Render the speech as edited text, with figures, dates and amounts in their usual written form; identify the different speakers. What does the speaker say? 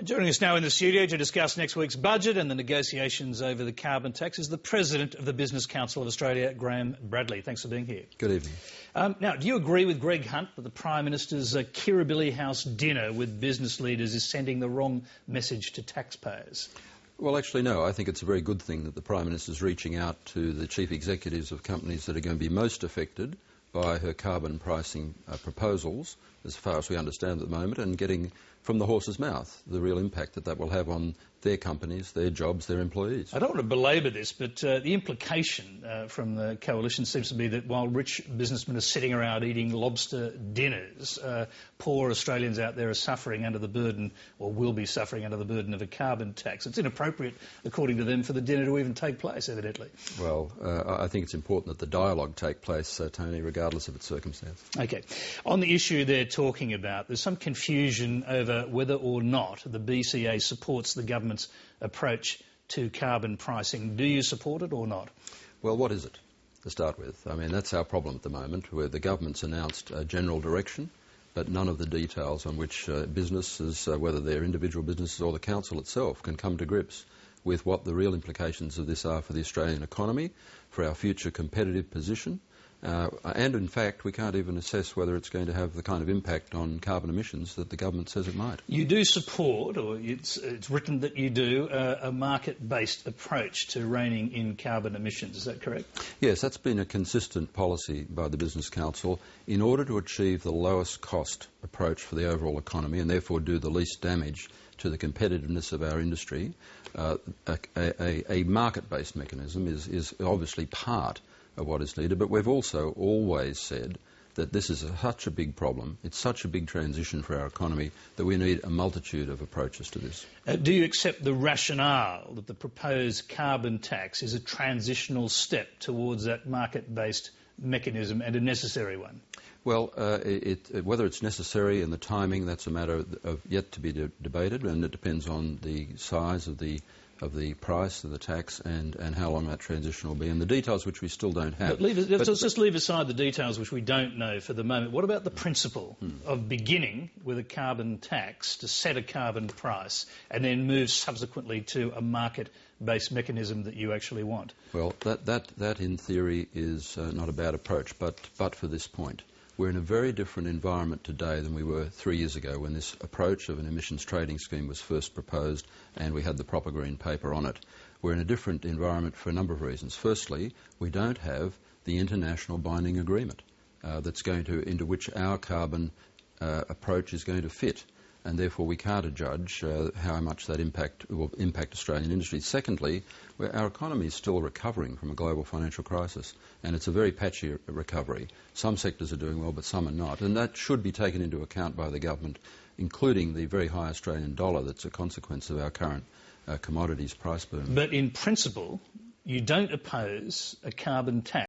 Speaker 1: Joining us now in the studio to discuss next week's budget and the negotiations over the carbon tax is the President of the Business Council of Australia, Graham Bradley. Thanks for being here.
Speaker 2: Good evening.
Speaker 1: Now, do you agree with Greg Hunt that the Prime Minister's Kirribilli House dinner with business leaders is sending the wrong message to taxpayers?
Speaker 2: Well, actually, no. I think it's a very good thing that the Prime Minister is reaching out to the chief executives of companies that are going to be most affected by her carbon pricing proposals, as far as we understand at the moment, and getting from the horse's mouth the real impact that will have on their companies, their jobs, their employees.
Speaker 1: I don't want to belabour this, but the implication from the coalition seems to be that while rich businessmen are sitting around eating lobster dinners, poor Australians out there are suffering under the burden, or will be suffering under the burden of a carbon tax. It's inappropriate, according to them, for the dinner to even take place, evidently.
Speaker 2: Well, I think it's important that the dialogue take place, Tony, regardless of its circumstance.
Speaker 1: OK. On the issue they're talking about, there's some confusion over whether or not the BCA supports the government's approach to carbon pricing. Do you support it or not?
Speaker 2: Well, what is it, to start with? I mean, that's our problem at the moment, where the government's announced a general direction, but none of the details on which businesses, whether they're individual businesses or the council itself, can come to grips with what the real implications of this are for the Australian economy, for our future competitive position. And in fact, we can't even assess whether it's going to have the kind of impact on carbon emissions that the government says it might.
Speaker 1: You do support, or it's written that you do, a market-based approach to reining in carbon emissions. Is that correct? Yes,
Speaker 2: that's been a consistent policy by the Business Council in order to achieve the lowest cost approach for the overall economy and therefore do the least damage to the competitiveness of our industry. A market-based mechanism is obviously part of what is needed, but we've also always said that this is such a big problem, it's such a big transition for our economy, that we need a multitude of approaches to this.
Speaker 1: Do you accept the rationale that the proposed carbon tax is a transitional step towards that market-based mechanism and a necessary one?
Speaker 2: Well, whether it's necessary and the timing, that's a matter of yet to be debated, and it depends on the size of the price of the tax and how long that transition will be, and the details which we still don't have.
Speaker 1: Let's just leave aside the details which we don't know for the moment. What about the principle of beginning with a carbon tax to set a carbon price and then move subsequently to a market-based mechanism that you actually want?
Speaker 2: Well, that in theory is not a bad approach, but for this point. We're in a very different environment today than we were 3 years ago when this approach of an emissions trading scheme was first proposed and we had the proper green paper on it. We're in a different environment for a number of reasons. Firstly, we don't have the international binding agreement into which our carbon approach is going to fit, and therefore we can't judge how much that will impact Australian industry. Secondly, our economy is still recovering from a global financial crisis, and it's a very patchy recovery. Some sectors are doing well, but some are not, and that should be taken into account by the government, including the very high Australian dollar that's a consequence of our current commodities price boom.
Speaker 1: But in principle, you don't oppose a carbon tax